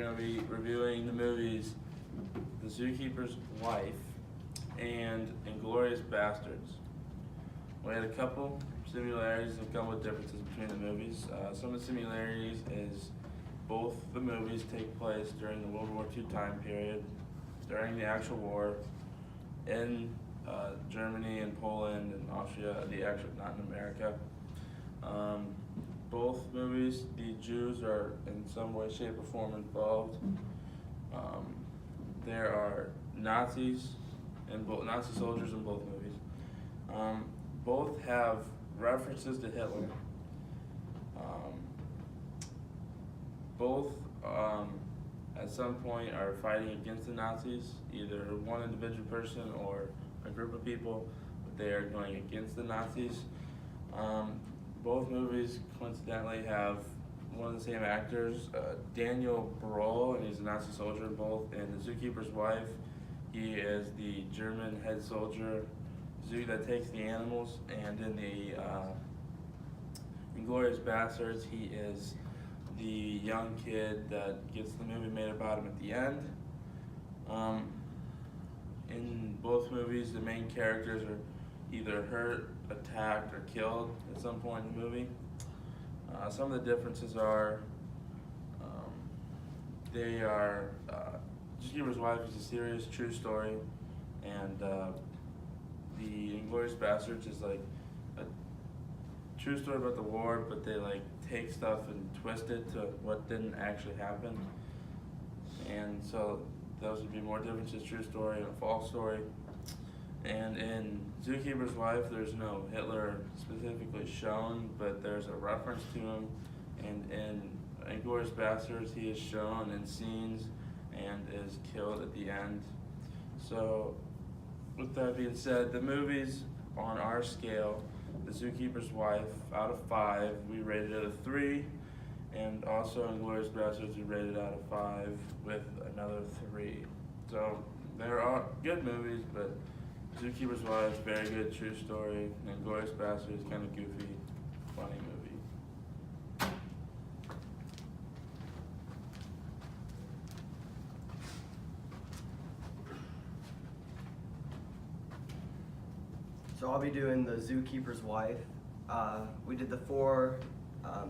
going to be reviewing the movies The Zookeeper's Wife and Inglorious Bastards. We had a couple similarities and a couple of differences between the movies. Some of the similarities is both the movies take place during the World War II time period, during the actual war, in Germany and Poland and Austria, not in America. Both movies, the Jews are in some way, shape, or form involved. There are Nazis and Nazi soldiers in both movies. Both have references to Hitler. Both at some point are fighting against the Nazis, either one individual person or a group of people, but they are going against the Nazis. Both movies coincidentally have one of the same actors, Daniel Brühl, and he's a Nazi soldier in both. And The Zookeeper's Wife, he is the German head soldier zoo that takes the animals. And in the Inglorious Bastards, he is the young kid that gets the movie made about him at the end. In both movies, the main characters are either hurt, attacked, or killed at some point in the movie. Some of the differences are Zookeeper's Wife is a serious, true story, and the Inglorious Bastards is like a true story about the war, but they like take stuff and twist it to what didn't actually happen. And so those would be more differences: true story and a false story. And in Zookeeper's Wife, there's no Hitler specifically shown, but there's a reference to him. And in Inglorious Bastards, he is shown in scenes and is killed at the end. So, with that being said, the movies on our scale, The Zookeeper's Wife, out of 5, we rated it a 3. And also Inglorious Bastards, we rated out of 5 with another 3. So, they're all good movies, but Zookeeper's Wife, very good, true story. And Inglorious Bastards, kind of goofy, funny movie. So I'll be doing The Zookeeper's Wife. We did the 4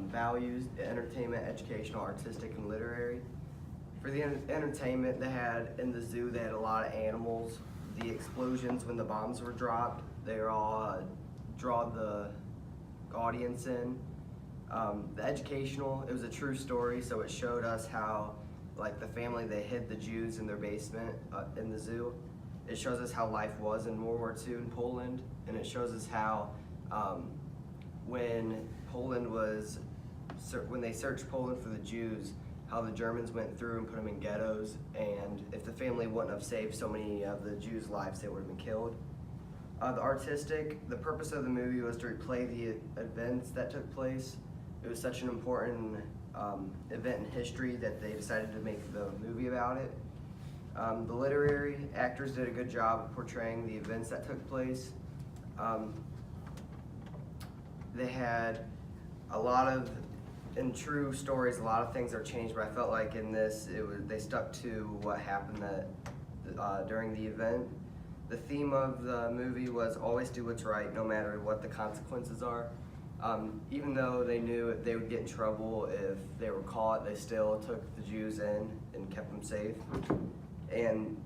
values: entertainment, educational, artistic, and literary. For the entertainment, they had in the zoo, they had a lot of animals. The explosions when the bombs were dropped, they were all draw the audience in. The educational, it was a true story, so it showed us how, like, the family, they hid the Jews in their basement in the zoo. It shows us how life was in World War II in Poland, and it shows us how when they searched Poland for the Jews, how the Germans went through and put them in ghettos, and if the family wouldn't have saved so many of the Jews' lives, they would have been killed. The artistic, the purpose of the movie was to replay the events that took place. It was such an important event in history that they decided to make the movie about it. The literary, actors did a good job of portraying the events that took place. They had a lot of, in true stories, a lot of things are changed, but I felt like in this, they stuck to what happened during the event. The theme of the movie was always do what's right, no matter what the consequences are. Even though they knew they would get in trouble if they were caught, they still took the Jews in and kept them safe. And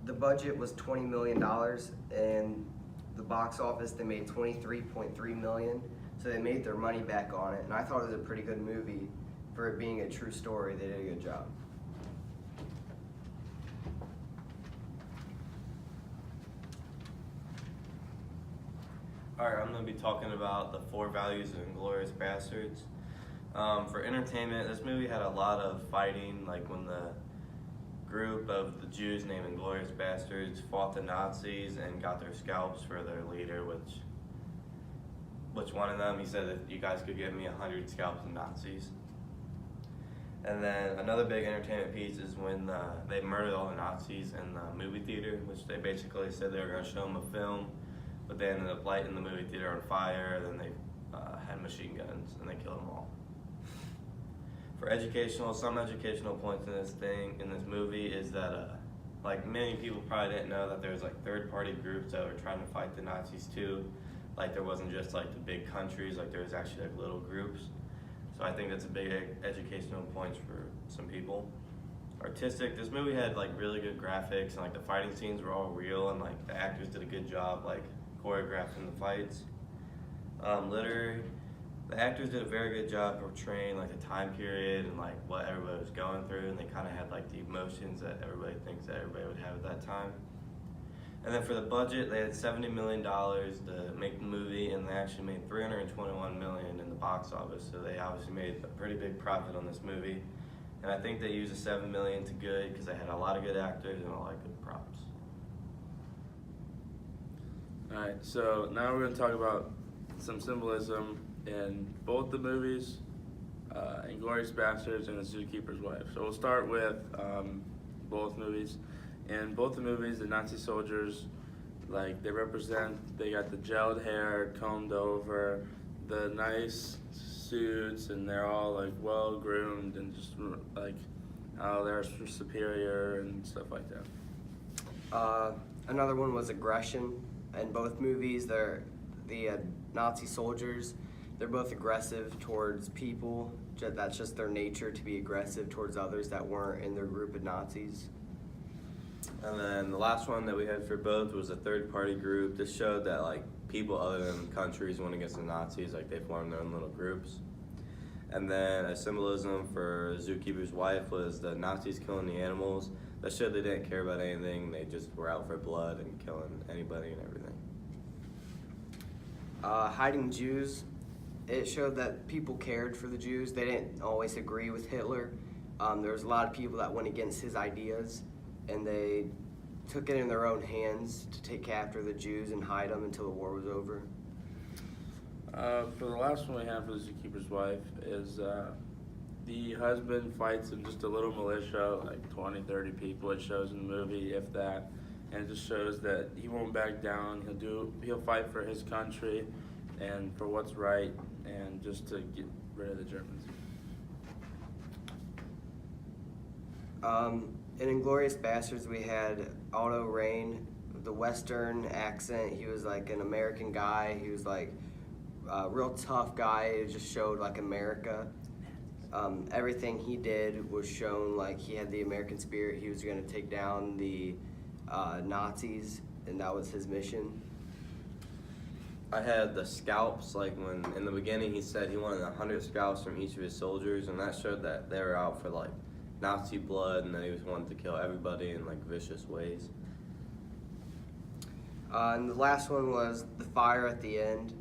the budget was $20 million, and the box office, they made $23.3 million. So they made their money back on it, and I thought it was a pretty good movie. For it being a true story, they did a good job. Alright, I'm going to be talking about the 4 values of Inglorious Bastards. For entertainment, this movie had a lot of fighting, like when the group of the Jews named Inglorious Bastards fought the Nazis and got their scalps for their leader, which one of them, he said that you guys could give me 100 scalps of Nazis. And then another big entertainment piece is when they murdered all the Nazis in the movie theater, which they basically said they were going to show them a film, but they ended up lighting the movie theater on fire, then they had machine guns and they killed them all. For some educational points in this movie is that like many people probably didn't know that there was like third-party groups that were trying to fight the Nazis too. Like there wasn't just like the big countries, like there was actually like little groups. So I think that's a big educational point for some people. Artistic, this movie had like really good graphics and like the fighting scenes were all real and like the actors did a good job like choreographing the fights. Literary, the actors did a very good job portraying like the time period and like what everybody was going through, and they kind of had like the emotions that everybody thinks that everybody would have at that time. And then for the budget, they had $70 million to make the movie, and they actually made $321 million in the box office. So they obviously made a pretty big profit on this movie. And I think they used the $7 million to good because they had a lot of good actors and a lot of good props. Alright, so now we're going to talk about some symbolism in both the movies, Inglorious Bastards and The Zookeeper's Wife. So we'll start with both movies. In both the movies, the Nazi soldiers, like they got the gelled hair, combed over, the nice suits, and they're all like well groomed and just like how they're superior and stuff like that. Another one was aggression. In both movies, the Nazi soldiers, they're both aggressive towards people. That's just their nature to be aggressive towards others that weren't in their group of Nazis. And then the last one that we had for both was a third-party group. This showed that like people other than countries went against the Nazis, like they formed their own little groups. And then a symbolism for Zookeeper's Wife was the Nazis killing the animals. That showed they didn't care about anything. They just were out for blood and killing anybody and everything. Hiding Jews, it showed that people cared for the Jews. They didn't always agree with Hitler. There was a lot of people that went against his ideas, and they took it in their own hands to take after the Jews and hide them until the war was over. For the last one we have for The Zookeeper's Wife is the husband fights in just a little militia, like 20, 30 people it shows in the movie, if that. And it just shows that he won't back down. He'll fight for his country and for what's right and just to get rid of the Germans. In Inglorious Bastards, we had Otto Rain, the Western accent. He was like an American guy. He was like a real tough guy. It just showed like America. Everything he did was shown like he had the American spirit. He was going to take down the Nazis, and that was his mission. I had the scalps, like when in the beginning he said he wanted 100 scalps from each of his soldiers, and that showed that they were out for like Nazi blood and that he was wanting to kill everybody in like vicious ways. And the last one was the fire at the end.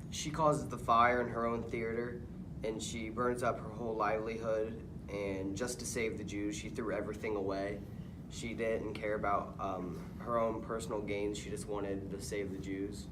She causes the fire in her own theater, and she burns up her whole livelihood, and just to save the Jews, she threw everything away. She didn't care about her own personal gains. She just wanted to save the Jews.